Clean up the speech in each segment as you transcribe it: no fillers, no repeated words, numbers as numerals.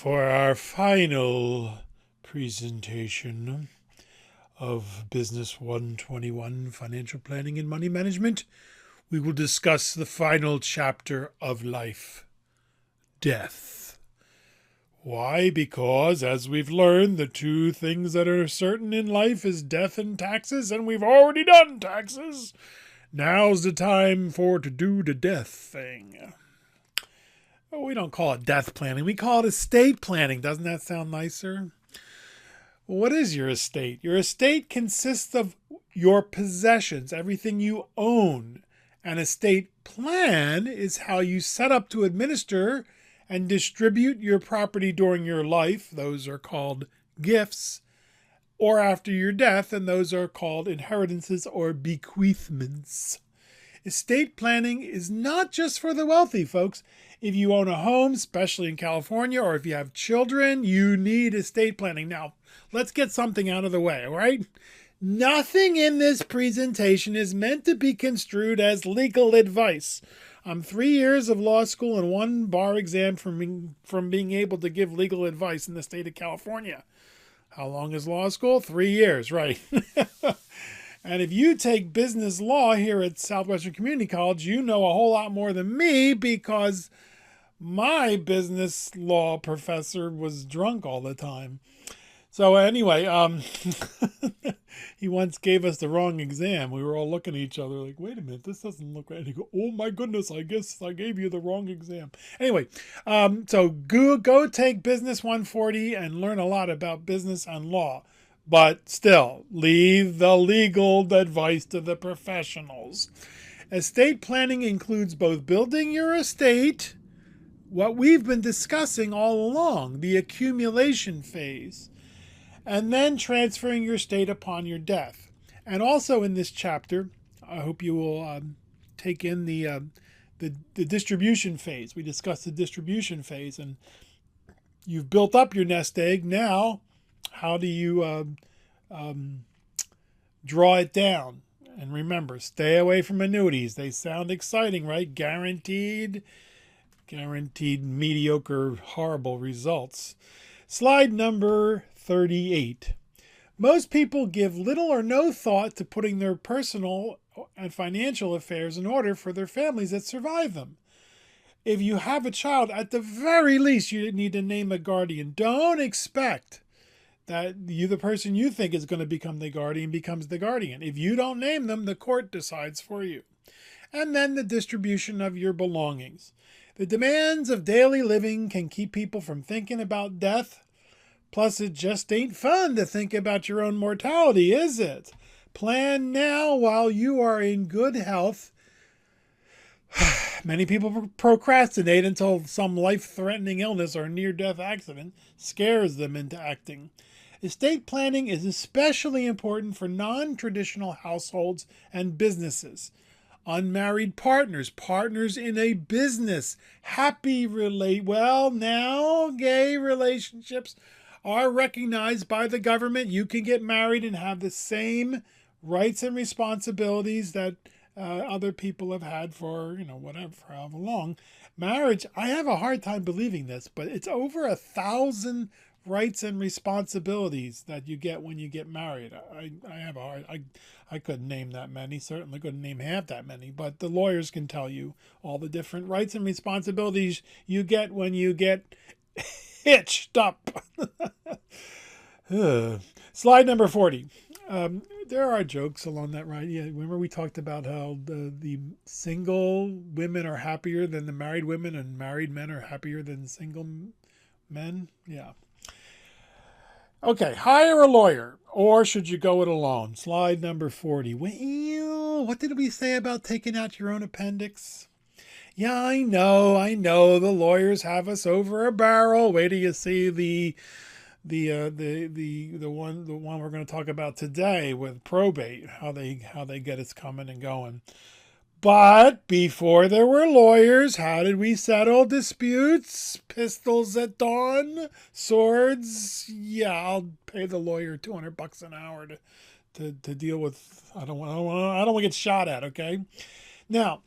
For our final presentation of Business 121 Financial Planning and Money Management, we will discuss the final chapter of life, death. Why? Because, as we've learned, the two things that are certain in life is death and taxes, and we've already done taxes. Now's the time to do the death thing. Well, we don't call it death planning. We call it estate planning. Doesn't that sound nicer? What is your estate? Your estate consists of your possessions, everything you own. An estate plan is how you set up to administer and distribute your property during your life. Those are called gifts. Or after your death, and those are called inheritances or bequeathments. Estate planning is not just for the wealthy, folks. If you own a home, especially in California, or if you have children, you need estate planning. Now, let's get something out of the way, all right? Nothing in this presentation is meant to be construed as legal advice. I'm 3 years of law school and 1 bar exam from being able to give legal advice in the state of California. How long is law school? 3 years, right? And if you take business law here at Southwestern Community College, you know a whole lot more than me because my business law professor was drunk all the time. So anyway, he once gave us the wrong exam. We were all looking at each other like, wait a minute, this doesn't look right. And he go, oh my goodness, I guess I gave you the wrong exam. Anyway, so go take Business 140 and learn a lot about business and law. But still, leave the legal advice to the professionals. Estate planning includes both building your estate, what we've been discussing all along, the accumulation phase, and then transferring your estate upon your death. And also in this chapter, I hope you will take in the distribution phase. We discussed the distribution phase, and you've built up your nest egg. Now, how do you draw it down? And remember, stay away from annuities. They sound exciting, right? Guaranteed mediocre, horrible results. Slide number 38. Most people give little or no thought to putting their personal and financial affairs in order for their families that survive them. If you have a child, at the very least, you need to name a guardian. Don't expect that the person you think is going to become the guardian becomes the guardian. If you don't name them, the court decides for you. And then the distribution of your belongings. The demands of daily living can keep people from thinking about death. Plus, it just ain't fun to think about your own mortality, is it? Plan now while you are in good health. Many people procrastinate until some life-threatening illness or near-death accident scares them into acting. Estate planning is especially important for non-traditional households and businesses. Unmarried partners, partners in a business, gay relationships are recognized by the government. You can get married and have the same rights and responsibilities that other people have had for, however long. Marriage, I have a hard time believing this, but it's over 1,000 rights and responsibilities that you get when you get married. I couldn't name that many, certainly couldn't name half that many, but the lawyers can tell you all the different rights and responsibilities you get when you get hitched up. Slide number 40. There are jokes along that ride. Yeah, remember we talked about how the single women are happier than the married women and married men are happier than single men? Yeah. Okay, hire a lawyer, or should you go it alone? Slide number 40. Well, what did we say about taking out your own appendix? Yeah, I know. The lawyers have us over a barrel. Wait till you see the one we're going to talk about today with probate, how they get us coming and going. But before there were lawyers, how did we settle disputes? Pistols at dawn, swords. Yeah, I'll pay the lawyer $200 an hour to deal with. I don't want to get shot at. Okay, now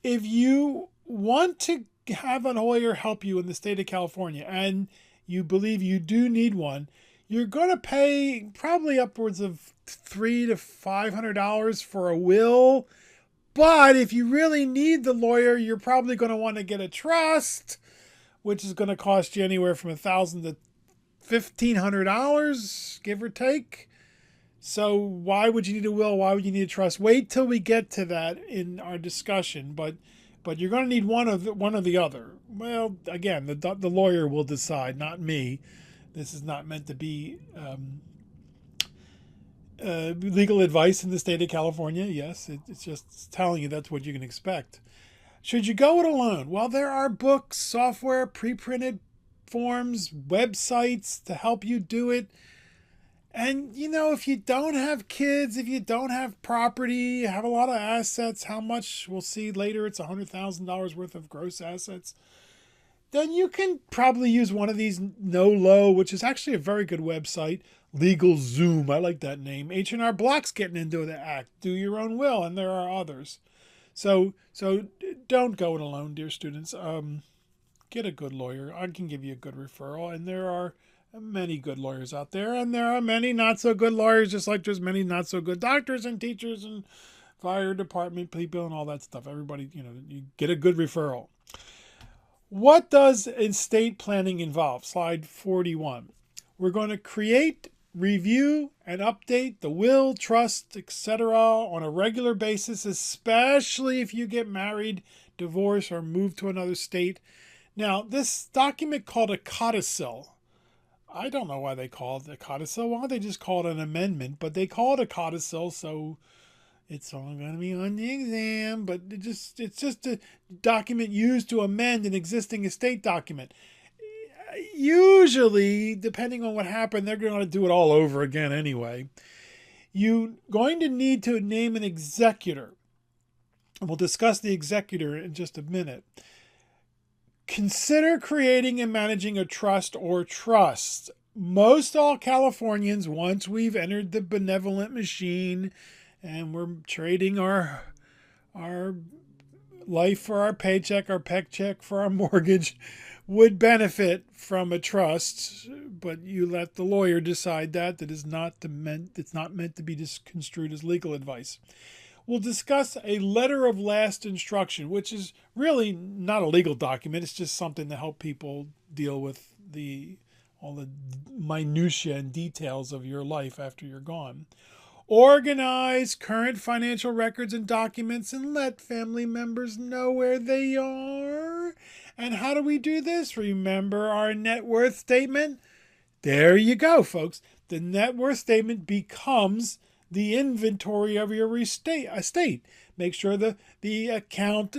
if you want to have a lawyer help you in the state of California, and you believe you do need one, you're going to pay probably upwards of $300 to $500 for a will. But if you really need the lawyer, you're probably going to want to get a trust, which is going to cost you anywhere from $1,000 to $1,500, give or take. So why would you need a will? Why would you need a trust? Wait till we get to that in our discussion. But you're going to need one or the other. Well, again, the lawyer will decide, not me. This is not meant to be legal advice in the state of California. Yes, it's just telling you that's what you can expect. Should you go it alone? Well, there are books, software, pre-printed forms, websites to help you do it. And, if you don't have kids, if you don't have property, have a lot of assets, how much, we'll see later, it's $100,000 worth of gross assets, then you can probably use one of these No-Lo, which is actually a very good website. LegalZoom, I like that name. H&R Block's getting into the act. Do your own will, and there are others. So don't go it alone, dear students. Get a good lawyer. I can give you a good referral, and there are many good lawyers out there, and there are many not so good lawyers, just like there's many not so good doctors and teachers and fire department people and all that stuff. Everybody, you get a good referral. What does estate planning involve? Slide 41. We're going to create, review, and update the will, trust, etc. on a regular basis, especially if you get married, divorced, or move to another state. Now, this document called a codicil, I don't know why they call it a codicil. Why don't they just call it an amendment? But they call it a codicil, so it's all going to be on the exam. But it's just a document used to amend an existing estate document. Usually, depending on what happened, they're going to do it all over again anyway. You're going to need to name an executor. We'll discuss the executor in just a minute. Consider creating and managing a trust or trusts. Most all Californians, once we've entered the benevolent machine and we're trading our life for our paycheck for our mortgage, would benefit from a trust, but you let the lawyer decide that. It's not meant to be construed as legal advice. We'll discuss a letter of last instruction, which is really not a legal document. It's just something to help people deal with all the minutiae and details of your life after you're gone. Organize current financial records and documents and let family members know where they are. And how do we do this? Remember our net worth statement? There you go, folks. The net worth statement becomes the inventory of your estate. Make sure the account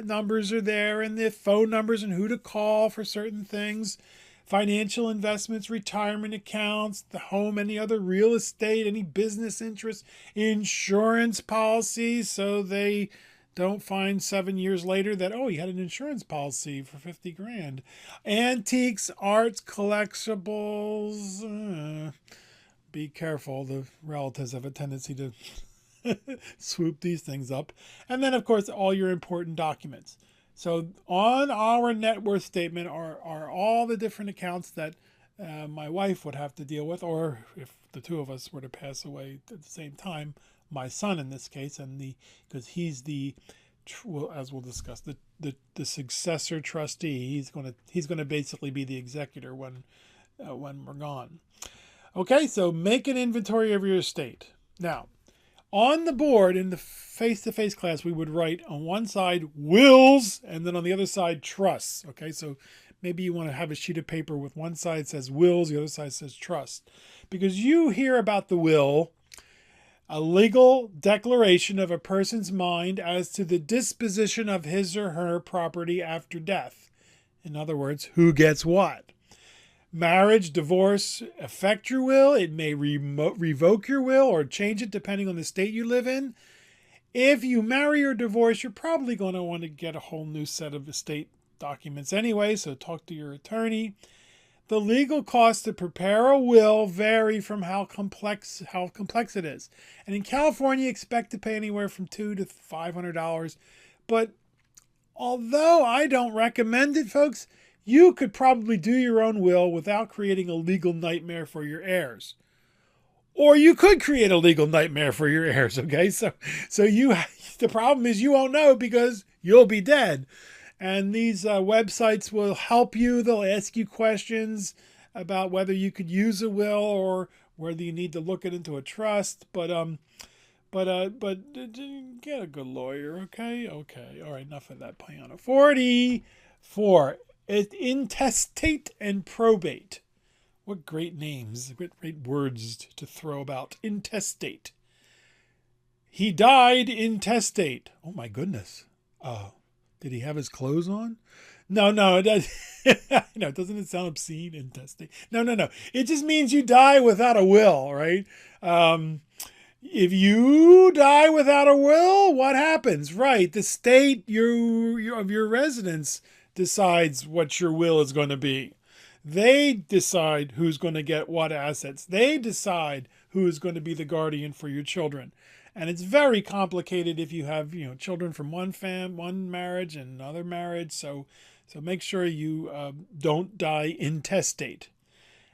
numbers are there and the phone numbers and who to call for certain things. Financial investments, retirement accounts, the home, any other real estate, any business interests, insurance policies, so they don't find 7 years later that, oh, you had an insurance policy for $50,000. Antiques, arts, collectibles. Be careful. The relatives have a tendency to swoop these things up. And then, of course, all your important documents. So on our net worth statement are all the different accounts that my wife would have to deal with, or if the two of us were to pass away at the same time, my son in this case, and because he's as we'll discuss, the successor trustee. He's gonna basically be the executor when we're gone. Okay, so make an inventory of your estate. Now, on the board in the face-to-face class, we would write on one side wills and then on the other side trusts. Okay, so maybe you want to have a sheet of paper with one side says wills, the other side says trust. Because you hear about the will, a legal declaration of a person's mind as to the disposition of his or her property after death. In other words, who gets what. Marriage, divorce affect your will. It may revoke your will or change it depending on the state you live in. If you marry or divorce, you're probably going to want to get a whole new set of estate documents anyway, so talk to your attorney. The legal costs to prepare a will vary from how complex it is. And in California, expect to pay anywhere from $200 to $500. But although I don't recommend it, folks, you could probably do your own will without creating a legal nightmare for your heirs. Or you could create a legal nightmare for your heirs, okay? So the problem is you won't know because you'll be dead. And these websites will help you. They'll ask you questions about whether you could use a will or whether you need to look it into a trust. But get a good lawyer, okay? Okay, all right, enough of that piano. 44, intestate and probate. What great names, great words to throw about. Intestate. He died intestate. Oh my goodness. Did he have his clothes on? No, it does. No, doesn't it sound obscene? Intestate. No. It just means you die without a will, right? If you die without a will, what happens? Right, the state of your residence decides what your will is going to be. They decide who's going to get what assets. They decide who is going to be the guardian for your children. And it's very complicated if you have, children from one marriage and another marriage. So make sure you don't die intestate.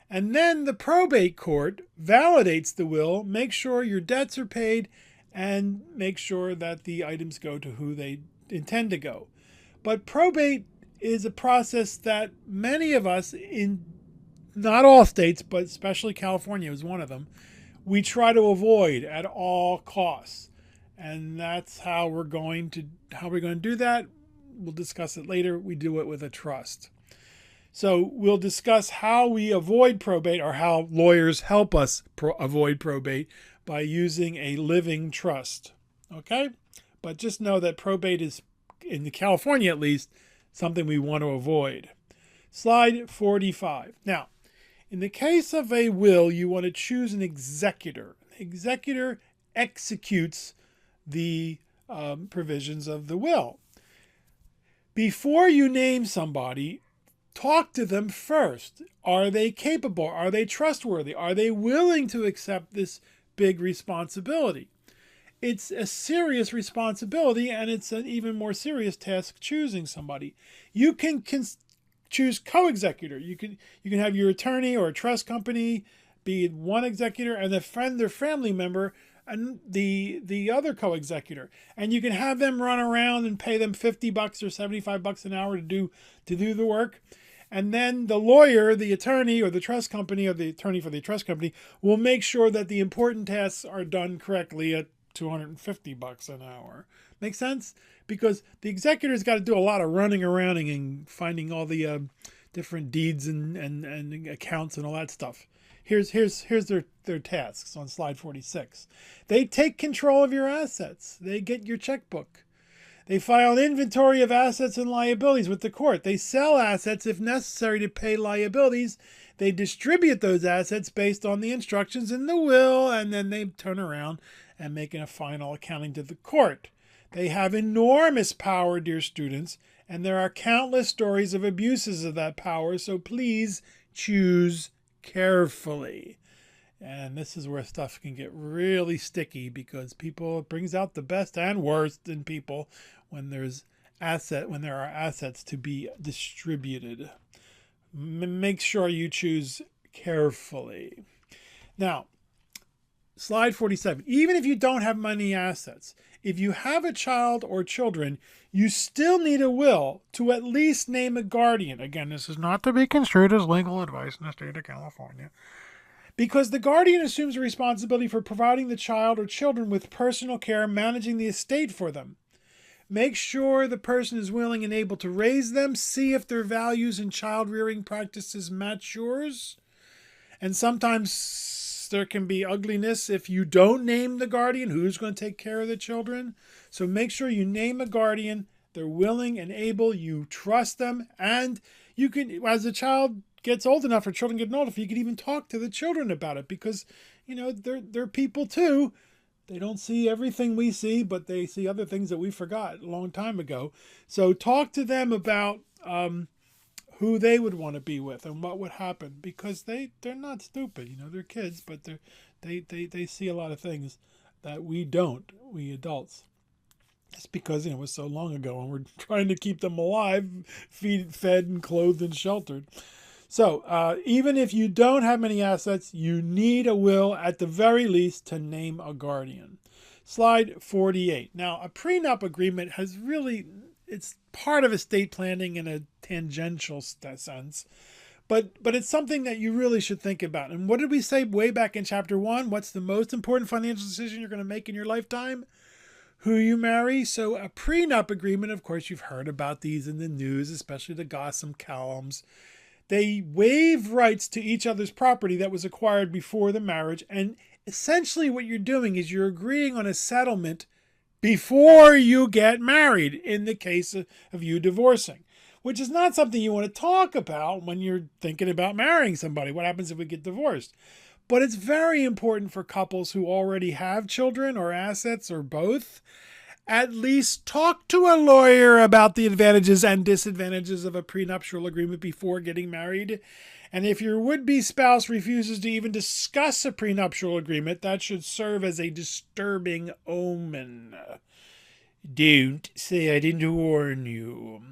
And then the probate court validates the will, makes sure your debts are paid, and make sure that the items go to who they intend to go. But probate is a process that many of us, in not all states, but especially California is one of them, we try to avoid at all costs. And that's how we're going to do that. We'll discuss it later. We do it with a trust. So we'll discuss how we avoid probate, or how lawyers help us avoid probate by using a living trust. Okay? But just know that probate is, in California at least, something we want to avoid. Slide 45. Now, in the case of a will, you want to choose an executor. The executor executes the provisions of the will. Before you name somebody, talk to them first. Are they capable? Are they trustworthy? Are they willing to accept this big responsibility? It's a serious responsibility, and it's an even more serious task choosing somebody. You can choose co-executor. You can have your attorney or a trust company be one executor, and their family member and the other co-executor. And you can have them run around and pay them $50 or $75 an hour to do the work. And then the lawyer, the attorney, or the trust company, or the attorney for the trust company will make sure that the important tasks are done correctly at $250 an hour. Make sense? Because the executor's got to do a lot of running around and finding all the different deeds and accounts and all that stuff. Here's their tasks on slide 46. They take control of your assets. They get your checkbook. They file an inventory of assets and liabilities with the court. They sell assets if necessary to pay liabilities. They distribute those assets based on the instructions in the will, and then they turn around and make a final accounting to the court. They have enormous power, dear students, and there are countless stories of abuses of that power, so please choose carefully. And this is where stuff can get really sticky, because it brings out the best and worst in people when there are assets to be distributed. Make sure you choose carefully. Now, slide 47. Even if you don't have many assets, if you have a child or children, you still need a will to at least name a guardian. Again, this is not to be construed as legal advice in the state of California. Because the guardian assumes the responsibility for providing the child or children with personal care, managing the estate for them. Make sure the person is willing and able to raise them. See if their values and child rearing practices match yours. And sometimes there can be ugliness if you don't name the guardian. Who's going to take care of the children? So make sure you name a guardian. They're willing and able. You trust them. And you can, as a child gets old enough, or children get old enough, you can even talk to the children about it, because, they're people too. They don't see everything we see, but they see other things that we forgot a long time ago. So talk to them about who they would want to be with and what would happen, because they're not stupid. They're kids, but they see a lot of things that we don't, we adults. That's because it was so long ago and we're trying to keep them alive, fed and clothed and sheltered. So even if you don't have many assets, you need a will at the very least to name a guardian. Slide 48. Now, a prenup agreement has really, it's part of estate planning in a tangential sense, but it's something that you really should think about. And what did we say way back in chapter 1? What's the most important financial decision you're going to make in your lifetime? Who you marry. So a prenup agreement, of course, you've heard about these in the news, especially the gossip columns. They waive rights to each other's property that was acquired before the marriage. And essentially what you're doing is you're agreeing on a settlement before you get married in the case of you divorcing, which is not something you want to talk about when you're thinking about marrying somebody. What happens if we get divorced? But it's very important for couples who already have children or assets or both. At least talk to a lawyer about the advantages and disadvantages of a prenuptial agreement before getting married. And if your would-be spouse refuses to even discuss a prenuptial agreement, that should serve as a disturbing omen. Don't say I didn't warn you,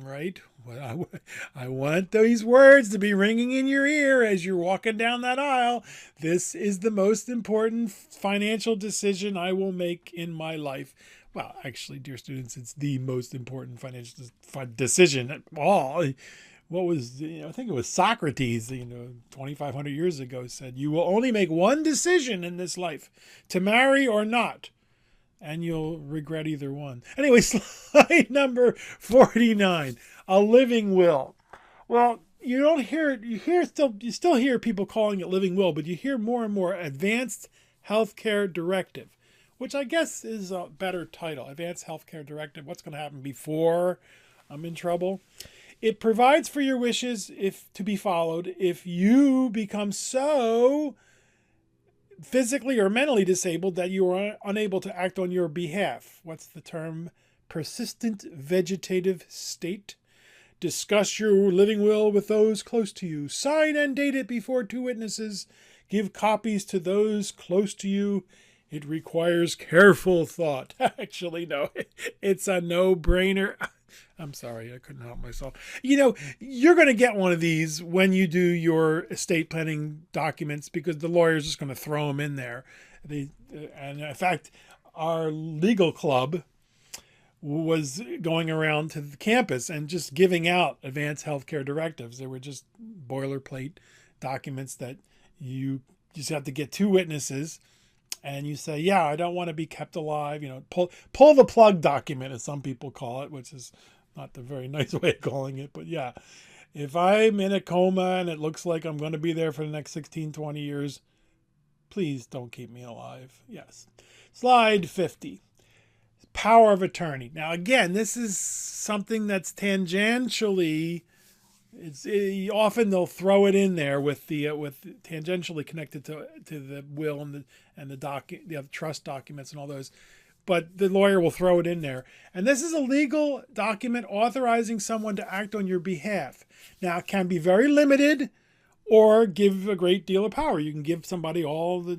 right? Well, I want these words to be ringing in your ear as you're walking down that aisle. This is the most important financial decision I will make in my life. Well, actually, dear students, it's the most important financial decision at all. What was, I think it was Socrates, 2,500 years ago said, you will only make one decision in this life, to marry or not. And you'll regret either one. Anyway, slide number 49, a living will. Well, you still hear people calling it living will, but you hear more and more advanced healthcare directive, which I guess is a better title. Advanced Healthcare Directive. What's going to happen before I'm in trouble? It provides for your wishes to be followed if you become so physically or mentally disabled that you are unable to act on your behalf. What's the term? Persistent vegetative state. Discuss your living will with those close to you. Sign and date it before 2 witnesses. Give copies to those close to you. It requires careful thought. Actually, no, it's a no-brainer. I'm sorry, I couldn't help myself. You're going to get one of these when you do your estate planning documents because the lawyer's just going to throw them in there. And in fact, our legal club was going around to the campus and just giving out advanced healthcare directives. They were just boilerplate documents that you just have to get 2 witnesses. And you say, yeah, I don't want to be kept alive. Pull the plug document, as some people call it, which is not the very nice way of calling it. But yeah, if I'm in a coma and it looks like I'm going to be there for the next 16, 20 years, please don't keep me alive. Yes. Slide 50. Power of attorney. Now, again, this is something that's tangentially... often they'll throw it in there with tangentially connected to the will and the trust documents and all those, but the lawyer will throw it in there. And this is a legal document authorizing someone to act on your behalf. Now, it can be very limited, or give a great deal of power. You can give somebody all the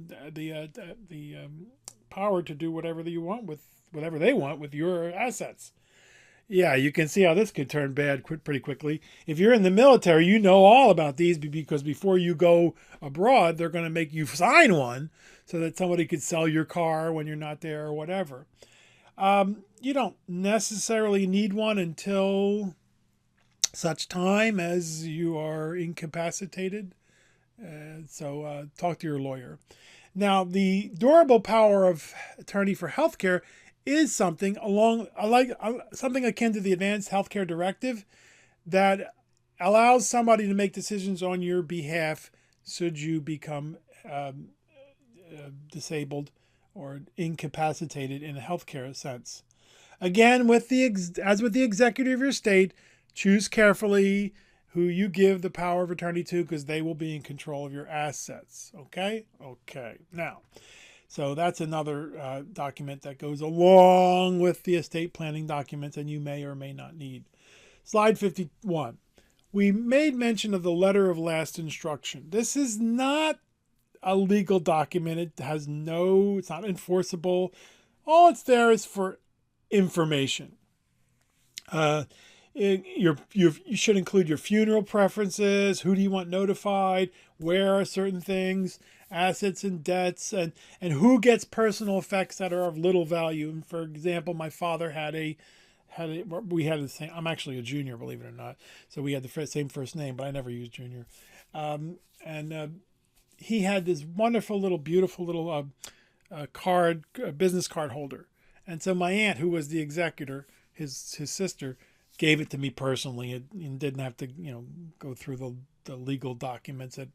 power to do whatever they want with your assets. Yeah, you can see how this could turn bad pretty quickly. If you're in the military, you know all about these because before you go abroad, they're going to make you sign one so that somebody could sell your car when you're not there or whatever. You don't necessarily need one until such time as you are incapacitated. So talk to your lawyer. Now, the durable power of attorney for healthcare is something something akin to the Advanced Healthcare Directive that allows somebody to make decisions on your behalf should you become disabled or incapacitated in a healthcare sense. Again, as with the executive of your estate, choose carefully who you give the power of attorney to because they will be in control of your assets. Okay? Okay. Now, so that's another document that goes along with the estate planning documents and you may or may not need. Slide 51. We made mention of the letter of last instruction. This is not a legal document. It's not enforceable. All it's there is for information. You should include your funeral preferences, who do you want notified, where are certain things, assets and debts, and who gets personal effects that are of little value. And for example, my father we had the same, I'm actually a junior, believe it or not, so we had the same first name, but I never used junior. He had this wonderful little, beautiful little business card holder. And so my aunt, who was the executor, his sister, gave it to me personally and didn't have to, go through the legal documents at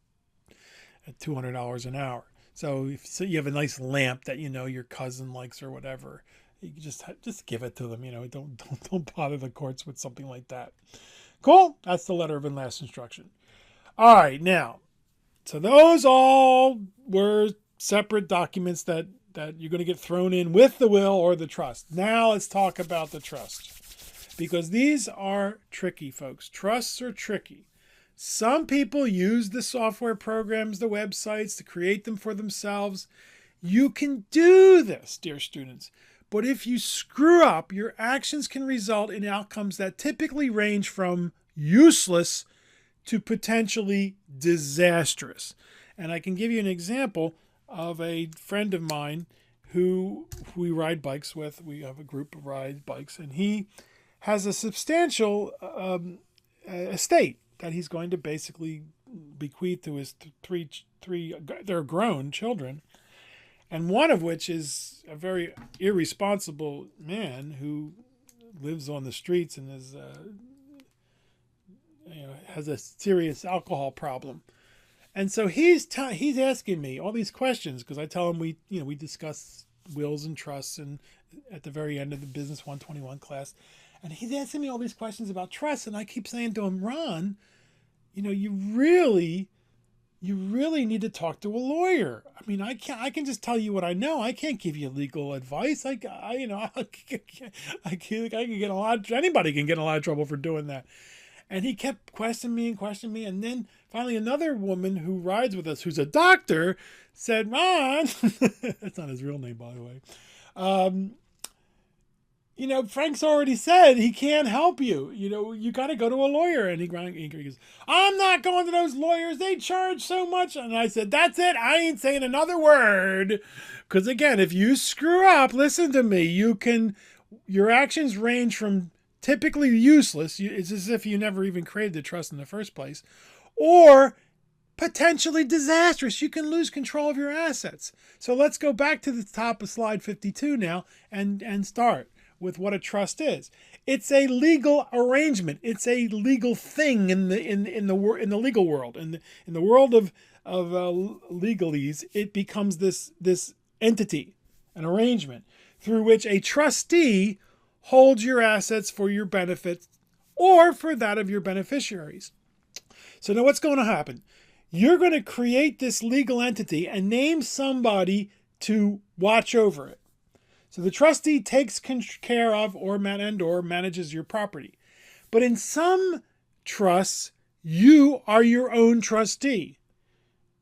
$200 an hour. So if you have a nice lamp that your cousin likes or whatever, you can just give it to them. Don't bother the courts with something like that. Cool. That's the letter of last instruction. All right, now, so those all were separate documents that you're going to get thrown in with the will or the trust. Now let's talk about the trust, because these are tricky, folks. Trusts are tricky. Some people use the software programs, the websites, to create them for themselves. You can do this, dear students. But if you screw up, your actions can result in outcomes that typically range from useless to potentially disastrous. And I can give you an example of a friend of mine who we ride bikes with. We have a group of ride bikes, and he has a substantial estate that he's going to basically bequeath to his three they're grown children, and one of which is a very irresponsible man who lives on the streets and is has a serious alcohol problem. And so he's asking me all these questions, because I tell him we discuss wills and trusts and at the very end of the Business 121 class, and he's asking me all these questions about trusts, and I keep saying to him, Ron, you really need to talk to a lawyer. I mean, I can just tell you what I know. I can't give you legal advice. I can get a lot. Anybody can get in a lot of trouble for doing that. And he kept questioning me. And then finally another woman who rides with us, who's a doctor, said, Ron, that's not his real name, by the way. Frank's already said he can't help you. You got to go to a lawyer. And he goes, I'm not going to those lawyers. They charge so much. And I said, that's it. I ain't saying another word. Because again, if you screw up, listen to me, your actions range from typically useless. It's as if you never even created the trust in the first place, or potentially disastrous. You can lose control of your assets. So let's go back to the top of slide 52 now and start with what a trust is. It's a legal arrangement. It's a legal thing in the legal world. In the world of legalese, it becomes this entity, an arrangement through which a trustee holds your assets for your benefit or for that of your beneficiaries. So now what's going to happen? You're going to create this legal entity and name somebody to watch over it. So the trustee takes care of or manages your property. But in some trusts, you are your own trustee.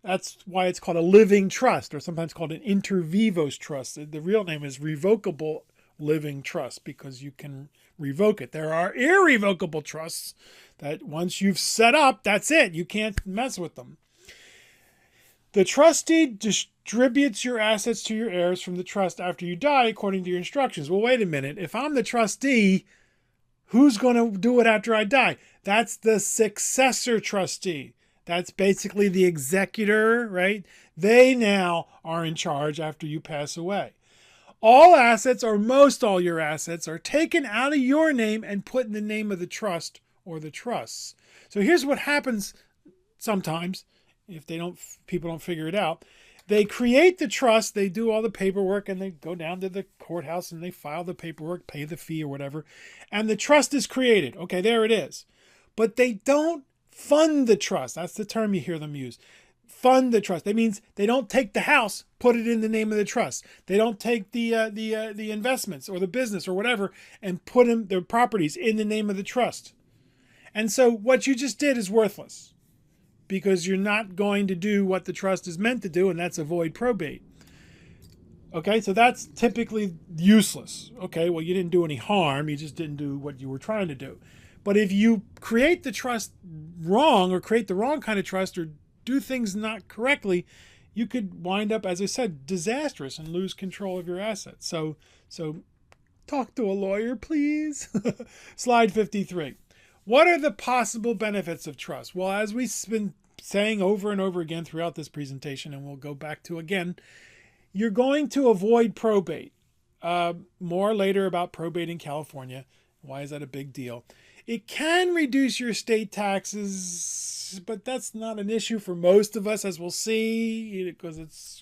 That's why it's called a living trust, or sometimes called an inter vivos trust. The real name is revocable living trust, because you can revoke it. There are irrevocable trusts that once you've set up, that's it. You can't mess with them. The trustee distributes your assets to your heirs from the trust after you die according to your instructions. Well, wait a minute. If I'm the trustee, who's going to do it after I die? That's the successor trustee. That's basically the executor, right? They now are in charge after you pass away. All assets, or most all your assets, are taken out of your name and put in the name of the trust or the trusts. So here's what happens sometimes if people don't figure it out. They create the trust, they do all the paperwork, and they go down to the courthouse and they file the paperwork, pay the fee or whatever, and the trust is created. Okay, there it is. But they don't fund the trust. That's the term you hear them use. Fund the trust. That means they don't take the house, put it in the name of the trust. They don't take the investments or the business or whatever and put their properties in the name of the trust. And so what you just did is worthless, because you're not going to do what the trust is meant to do, and that's avoid probate. Okay, so that's typically useless. Okay, well, you didn't do any harm, you just didn't do what you were trying to do. But if you create the trust wrong, or create the wrong kind of trust, or do things not correctly, you could wind up, as I said, disastrous and lose control of your assets. So talk to a lawyer, please. Slide 53. What are the possible benefits of trust? Well, as we've been saying over and over again throughout this presentation, and we'll go back to again, you're going to avoid probate. More later about probate in California. Why is that a big deal? It can reduce your state taxes, but that's not an issue for most of us, as we'll see, because it's,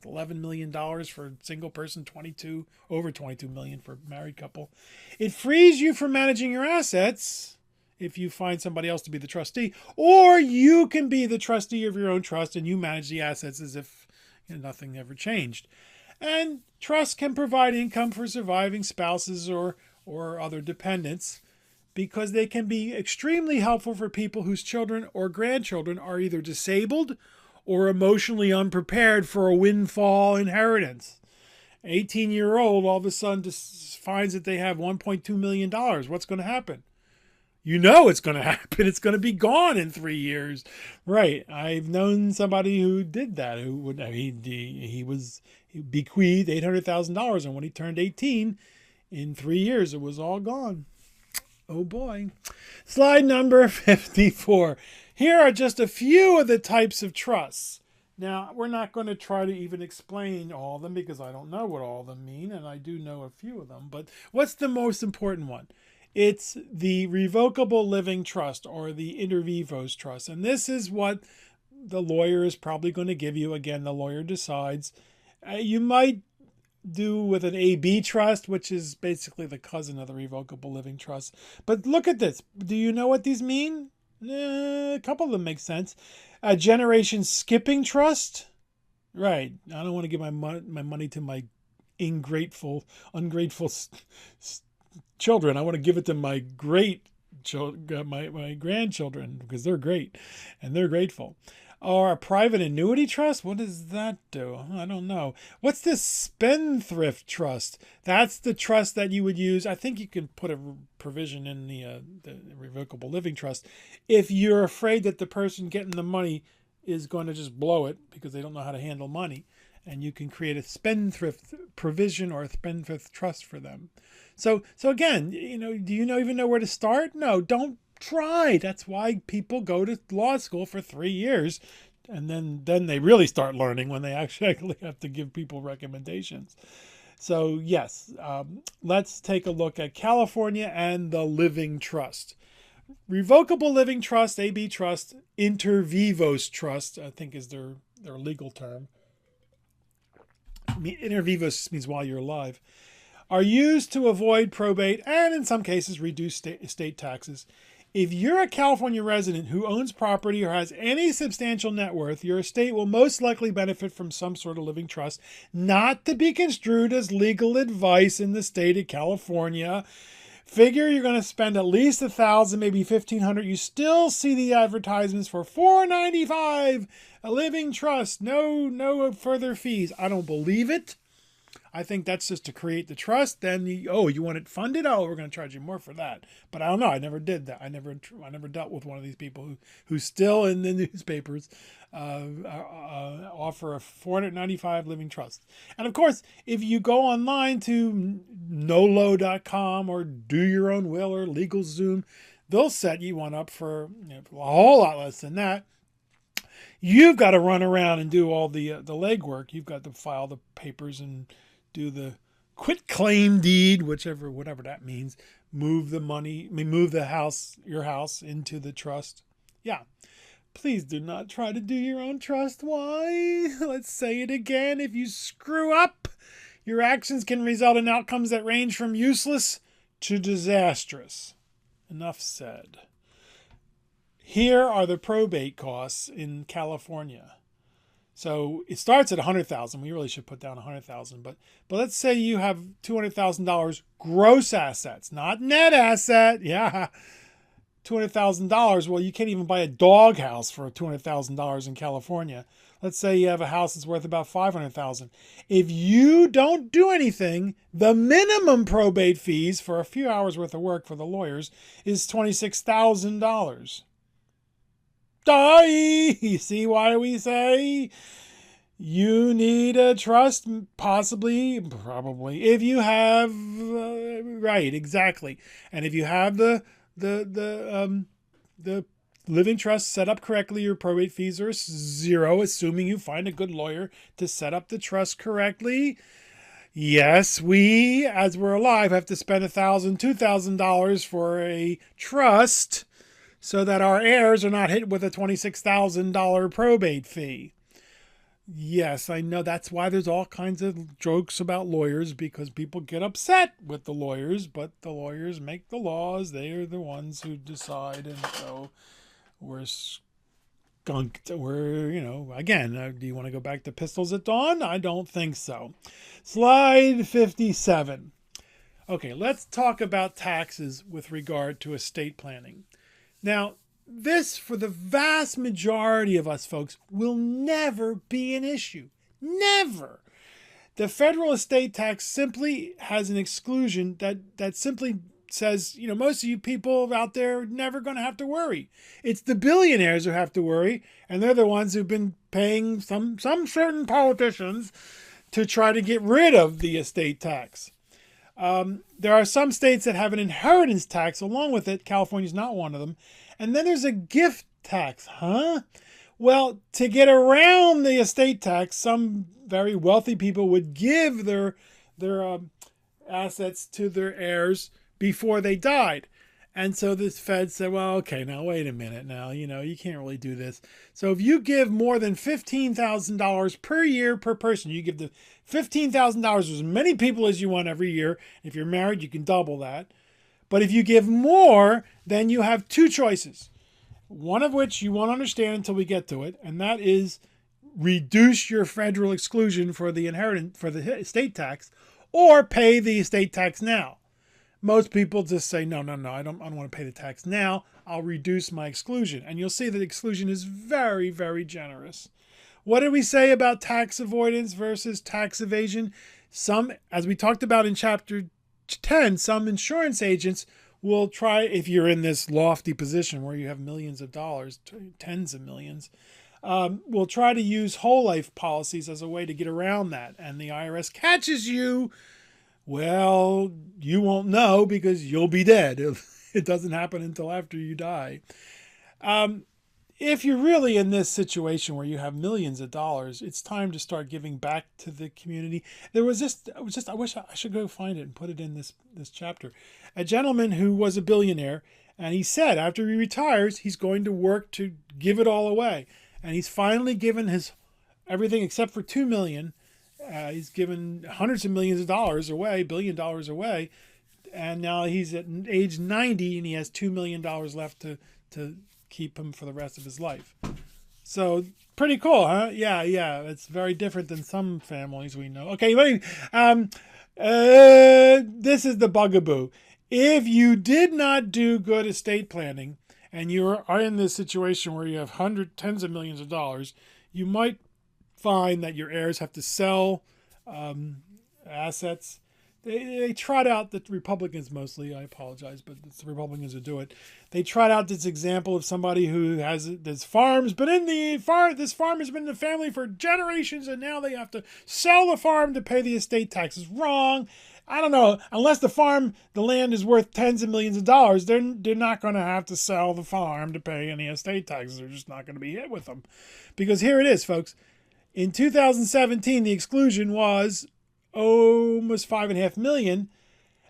$11 million for a single person, over 22 million for a married couple. It frees you from managing your assets if you find somebody else to be the trustee, or you can be the trustee of your own trust and you manage the assets as if nothing ever changed. And trust can provide income for surviving spouses or other dependents, because they can be extremely helpful for people whose children or grandchildren are either disabled or emotionally unprepared for a windfall inheritance. An 18-year-old all of a sudden just finds that they have $1.2 million. What's going to happen? It's going to happen. It's going to be gone in 3 years. Right. I've known somebody who did that, he bequeathed $800,000, and when he turned 18, in 3 years, it was all gone. Oh boy. Slide number 54. Here are just a few of the types of trusts. Now, we're not going to try to even explain all of them because I don't know what all of them mean, and I do know a few of them. But what's the most important one? It's the revocable living trust, or the inter vivos trust. And this is what the lawyer is probably going to give you. Again, the lawyer decides. You might do with an AB trust, which is basically the cousin of the revocable living trust. But look at this. Do you know what these mean? A couple of them make sense. A generation skipping trust. Right. I don't want to give my money to my ungrateful children. I want to give it to my my grandchildren, because they're great and they're grateful. Or a private annuity trust? What does that do? I don't know. What's this spendthrift trust? That's the trust that you would use. I think you can put a provision in the revocable living trust if you're afraid that the person getting the money is going to just blow it because they don't know how to handle money. And you can create a spendthrift provision or a spendthrift trust for them. So again, do you even know where to start? No, don't try. That's why people go to law school for 3 years, and then they really start learning when they actually have to give people recommendations. So yes, let's take a look at California and the living trust. Revocable living trust, AB trust, inter vivos trust, I think is their legal term. Inter vivos means while you're alive. Are used to avoid probate and in some cases reduce state taxes. If you're a California resident who owns property or has any substantial net worth, your estate will most likely benefit from some sort of living trust, not to be construed as legal advice in the state of California. Figure you're going to spend at least $1,000, maybe $1,500. You still see the advertisements for $495, a living trust, no further fees. I don't believe it. I think that's just to create the trust. Then you want it funded? Oh, we're going to charge you more for that. But I don't know. I never did that. I never dealt with one of these people who still in the newspapers offer a $495 living trust. And of course, if you go online to nolo.com or Do Your Own Will or LegalZoom, they'll set you one up for a whole lot less than that. You've got to run around and do all the legwork. You've got to file the papers and do the quit claim deed, whatever that means. Move the money, your house into the trust. Yeah. Please do not try to do your own trust. Why? Let's say it again. If you screw up, your actions can result in outcomes that range from useless to disastrous. Enough said. Here are the probate costs in California. So it starts at $100,000. We really should put down $100,000. But let's say you have $200,000 gross assets, not net asset. Yeah. $200,000. Well, you can't even buy a doghouse for $200,000 in California. Let's say you have a house that's worth about $500,000. If you don't do anything, the minimum probate fees for a few hours worth of work for the lawyers is $26,000. You see why we say you need a trust? Possibly, probably, if you have right, exactly, and if you have the living trust set up correctly, your probate fees are zero, assuming you find a good lawyer to set up the trust correctly. Yes, we, as we're alive, have to spend $1,000, $2,000 for a trust so that our heirs are not hit with a $26,000 probate fee. Yes, I know. That's why there's all kinds of jokes about lawyers, because people get upset with the lawyers, but the lawyers make the laws. They are the ones who decide, and so we're skunked. We're, again, do you want to go back to Pistols at Dawn? I don't think so. Slide 57. Okay, let's talk about taxes with regard to estate planning. Now, this, for the vast majority of us folks, will never be an issue. Never. The federal estate tax simply has an exclusion that simply says, most of you people out there are never going to have to worry. It's the billionaires who have to worry, and they're the ones who've been paying some certain politicians to try to get rid of the estate tax. There are some states that have an inheritance tax along with it. California's not one of them. And then there's a gift tax, huh? Well, to get around the estate tax, some very wealthy people would give their assets to their heirs before they died. And so this Fed said, well, okay, now wait a minute. Now, you can't really do this. So if you give more than $15,000 per year per person, you give the $15,000 to as many people as you want every year. If you're married, you can double that. But if you give more, then you have two choices. One of which you won't understand until we get to it, and that is reduce your federal exclusion for the estate tax, or pay the estate tax now. Most people just say, no, I don't want to pay the tax now. I'll reduce my exclusion. And you'll see that exclusion is very, very generous. What did we say about tax avoidance versus tax evasion? As we talked about in chapter 10, some insurance agents will try, if you're in this lofty position where you have millions of dollars, tens of millions, will try to use whole life policies as a way to get around that. And the IRS catches you. Well, you won't know because you'll be dead. It doesn't happen until after you die. If you're really in this situation where you have millions of dollars, it's time to start giving back to the community. I wish I should go find it and put it in this chapter. A gentleman who was a billionaire, and he said after he retires, he's going to work to give it all away. And he's finally given his everything except for $2 million. He's given hundreds of millions of dollars away, $1 billion away. And now he's at age 90 and he has $2 million left to keep him for the rest of his life. So pretty cool, huh? Yeah. It's very different than some families we know. Okay, this is the bugaboo. If you did not do good estate planning and you are in this situation where you have tens of millions of dollars, you might find that your heirs have to sell assets. They trot out, the Republicans mostly, I apologize, but it's the Republicans who do it. They trot out this example of somebody who has this farm's been in this farm has been in the family for generations, and now they have to sell the farm to pay the estate taxes. Wrong. I don't know. Unless the land is worth tens of millions of dollars, they're not going to have to sell the farm to pay any estate taxes. They're just not going to be hit with them. Because here it is, folks. In 2017, the exclusion was almost $5.5 million,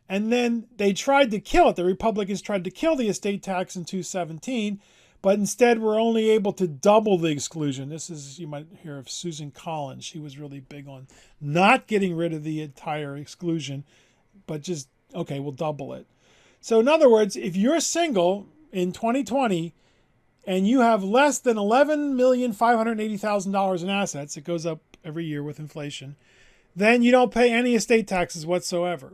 and then they tried to kill it. The Republicans tried to kill the estate tax in 2017, but instead were only able to double the exclusion. You might hear of Susan Collins. She was really big on not getting rid of the entire exclusion, but just, okay, we'll double it. So in other words, if you're single in 2020 and you have less than $11,580,000 in assets, it goes up every year with inflation, then you don't pay any estate taxes whatsoever.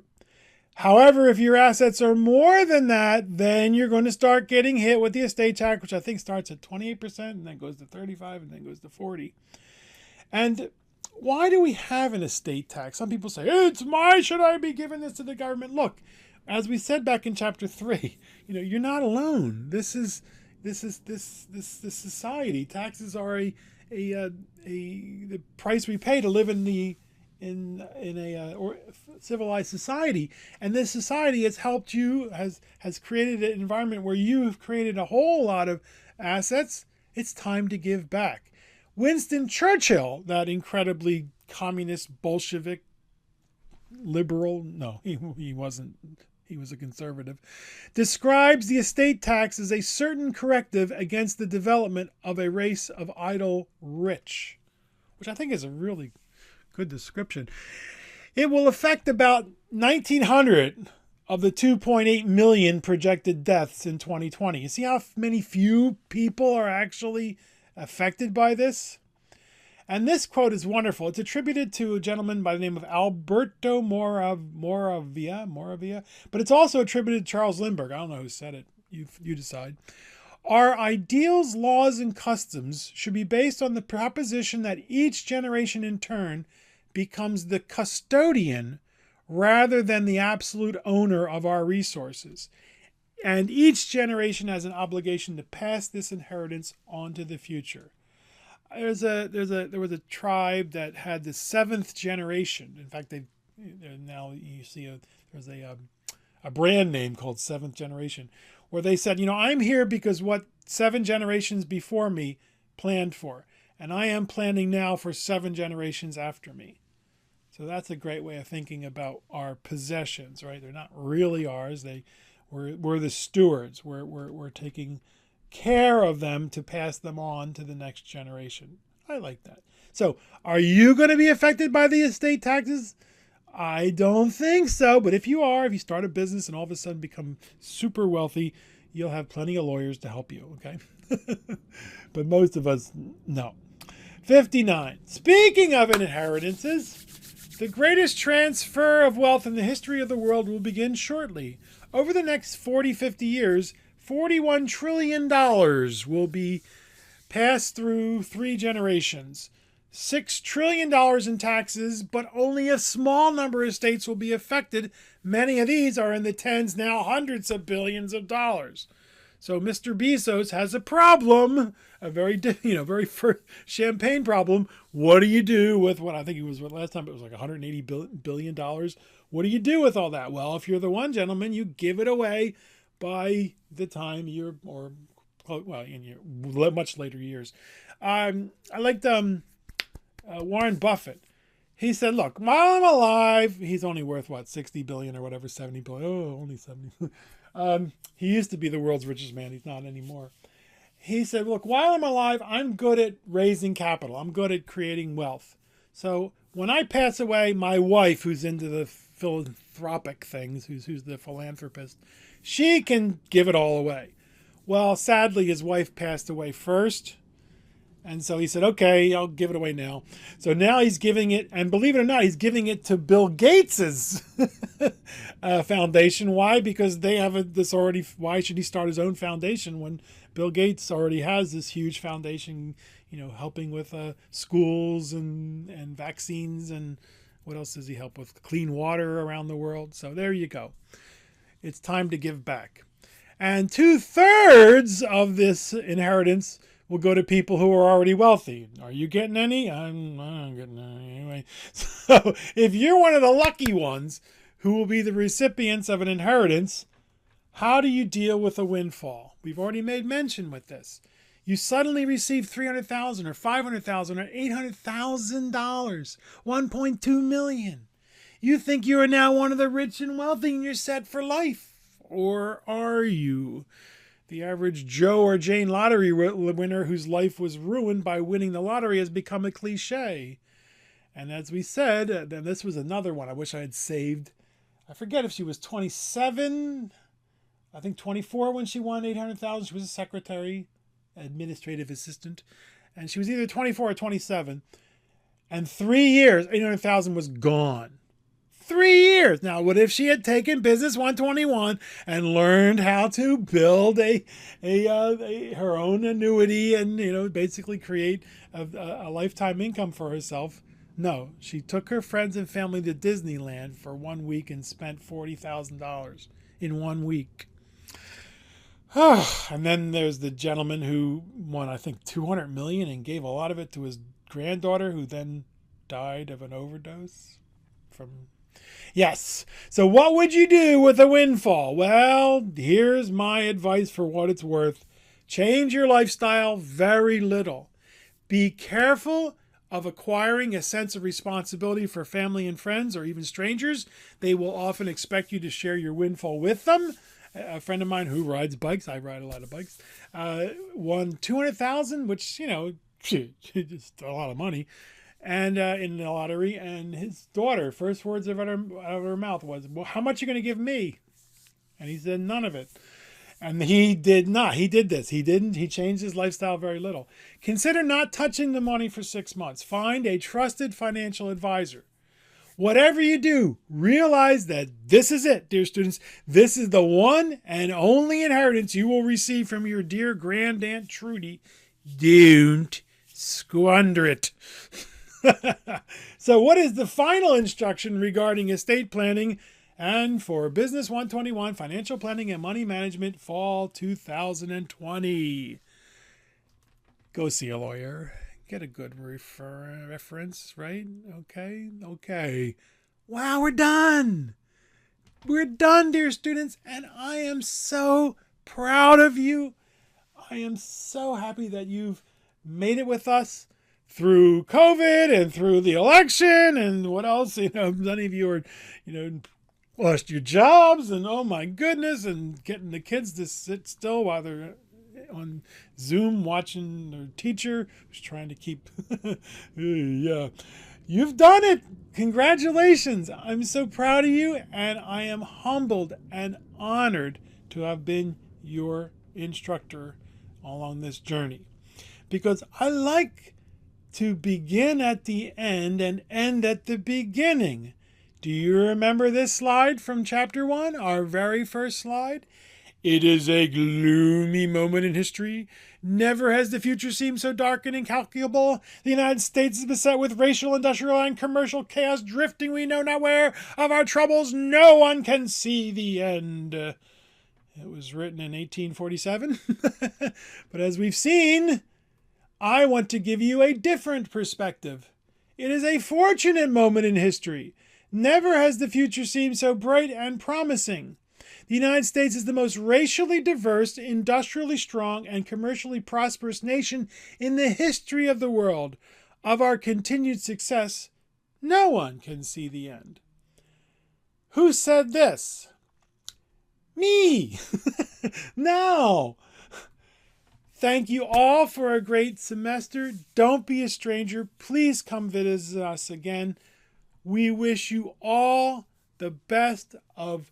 However, if your assets are more than that, then you're going to start getting hit with the estate tax, which I think starts at 28% and then goes to 35 and then goes to 40. And why do we have an estate tax? Some people say, it's mine. Should I be giving this to the government? Look, as we said back in chapter 3, you're not alone. This is society. Taxes are the price we pay to live in a civilized society, and this society has helped you, has created an environment where you have created a whole lot of assets. It's time to give back. Winston Churchill, that incredibly communist Bolshevik liberal, no, he wasn't, he was a conservative, describes the estate tax as a certain corrective against the development of a race of idle rich, which I think is a really good description. It will affect about 1,900 of the 2.8 million projected deaths in 2020. You see how many few people are actually affected by this? And this quote is wonderful. It's attributed to a gentleman by the name of Alberto Moravia, but it's also attributed to Charles Lindbergh. I don't know who said it. You decide. Our ideals, laws, and customs should be based on the proposition that each generation in turn becomes the custodian rather than the absolute owner of our resources. And each generation has an obligation to pass this inheritance on to the future. There was a tribe that had the 7th generation. In fact, now you see there's a brand name called 7th Generation, where they said, I'm here because what 7 generations before me planned for, and I am planning now for 7 generations after me. So that's a great way of thinking about our possessions, right? They're not really ours. We're the stewards. We're taking care of them to pass them on to the next generation. I like that. So are you going to be affected by the estate taxes? I don't think so. But if you start a business and all of a sudden become super wealthy, you'll have plenty of lawyers to help you, okay? But most of us, no. 59. Speaking of inheritances, the greatest transfer of wealth in the history of the world will begin shortly. Over the next 50 years, $41 trillion will be passed through 3 generations. $6 trillion in taxes, but only a small number of states will be affected. Many of these are in the tens, now hundreds of billions of dollars. So Mr. Bezos has a problem, a very champagne problem. What do you do with what I think it was last time? It was like $180 billion. What do you do with all that? Well, if you're the one gentleman, you give it away by the time in your much later years. I liked Warren Buffett. He said, look, while I'm alive, he's only worth, 60 billion or whatever, 70 billion. Oh, only 70. He used to be the world's richest man. He's not anymore. He said, look, while I'm alive, I'm good at raising capital. I'm good at creating wealth. So when I pass away, my wife, who's into the philanthropic things, who's the philanthropist, she can give it all away. Well, sadly, his wife passed away first. And so he said, okay, I'll give it away now. So now he's giving it, and believe it or not, he's giving it to Bill Gates's foundation. Why? Because they have this already. Why should he start his own foundation when Bill Gates already has this huge foundation, helping with schools and vaccines, and what else does he help with? Clean water around the world. So there you go. It's time to give back. And 2/3 of this inheritance will go to people who are already wealthy. Are you getting any? I'm not getting any anyway. So if you're one of the lucky ones who will be the recipients of an inheritance, how do you deal with a windfall? We've already made mention with this. You suddenly receive $300,000 or $500,000 or $800,000, $1.2 million. You think you are now one of the rich and wealthy and you're set for life. Or are you? The average Joe or Jane lottery winner whose life was ruined by winning the lottery has become a cliche. And as we said, then this was another one I wish I had saved. I forget if she was 27, I think 24 when she won $800,000. She was a secretary, administrative assistant. And she was either 24 or 27. And 3 years, $800,000 was gone. 3 years. Now, what if she had taken Business 121 and learned how to build her own annuity and, basically create a lifetime income for herself? No, she took her friends and family to Disneyland for 1 week and spent $40,000 in 1 week. And then there's the gentleman who won, I think, $200 million and gave a lot of it to his granddaughter, who then died of an overdose from... Yes. So what would you do with a windfall? Well, here's my advice for what it's worth. Change your lifestyle very little. Be careful of acquiring a sense of responsibility for family and friends or even strangers. They will often expect you to share your windfall with them. A friend of mine who rides bikes, I ride a lot of bikes, won $200,000, which, just a lot of money, and in the lottery. And his daughter, first words out of her mouth was, "Well, how much are you going to give me?" And he said, "None of it." And he did not. He did this. He didn't. He changed his lifestyle very little. Consider not touching the money for 6 months. Find a trusted financial advisor. Whatever you do, realize that this is it, dear students. This is the one and only inheritance you will receive from your dear Grandaunt Trudy. Don't squander it. So what is the final instruction regarding estate planning and for Business 121, Financial Planning and Money Management, Fall 2020? Go see a lawyer. Get a good reference, right? Okay. Wow, we're done. We're done, dear students, and I am so proud of you. I am so happy that you've made it with us through COVID and through the election and what else. Many of you are, lost your jobs and oh my goodness, and getting the kids to sit still while they're on Zoom watching their teacher who's trying to keep yeah, you've done it. Congratulations. I'm so proud of you, and I am humbled and honored to have been your instructor along this journey, because I like to begin at the end and end at the beginning. Do you remember this slide from chapter 1, our very first slide? It is a gloomy moment in history. Never has the future seemed so dark and incalculable. The United States is beset with racial, industrial, and commercial chaos, drifting we know not where. Of our troubles, no one can see the end. It was written in 1847. But as we've seen, I want to give you a different perspective. It is a fortunate moment in history. Never has the future seemed so bright and promising. The United States is the most racially diverse, industrially strong, and commercially prosperous nation in the history of the world. Of our continued success, no one can see the end. Who said this? Me! No! Thank you all for a great semester. Don't be a stranger. Please come visit us again. We wish you all the best of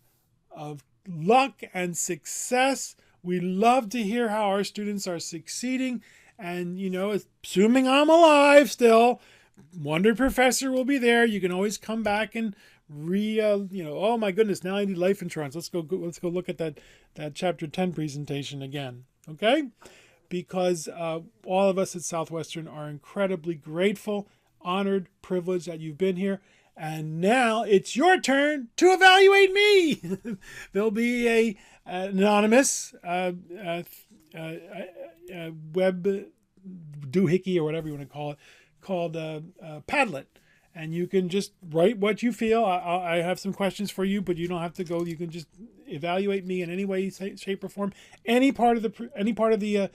luck and success. We love to hear how our students are succeeding. And, assuming I'm alive still, Wonder Professor will be there. You can always come back and oh my goodness, now I need life insurance. Let's go look at that chapter 10 presentation again. Okay? Because all of us at Southwestern are incredibly grateful, honored, privileged that you've been here. And now it's your turn to evaluate me. There'll be an anonymous web doohickey, or whatever you want to call it, called Padlet. And you can just write what you feel. I have some questions for you, but you don't have to go. You can just evaluate me in any way, shape, or form. Any part of the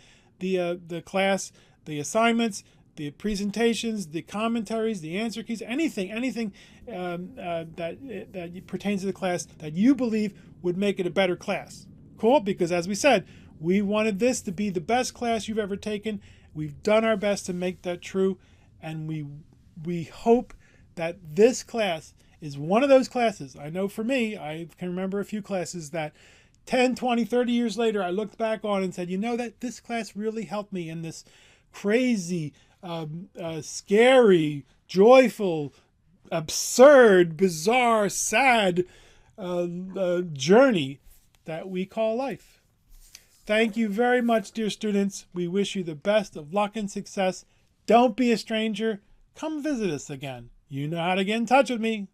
class, the assignments, the presentations, the commentaries, the answer keys, anything that pertains to the class that you believe would make it a better class. Cool? Because as we said, we wanted this to be the best class you've ever taken. We've done our best to make that true, and we hope that this class is one of those classes. I know for me, I can remember a few classes that 10, 20, 30 years later, I looked back on and said, that this class really helped me in this crazy, scary, joyful, absurd, bizarre, sad journey that we call life. Thank you very much, dear students. We wish you the best of luck and success. Don't be a stranger. Come visit us again. You know how to get in touch with me.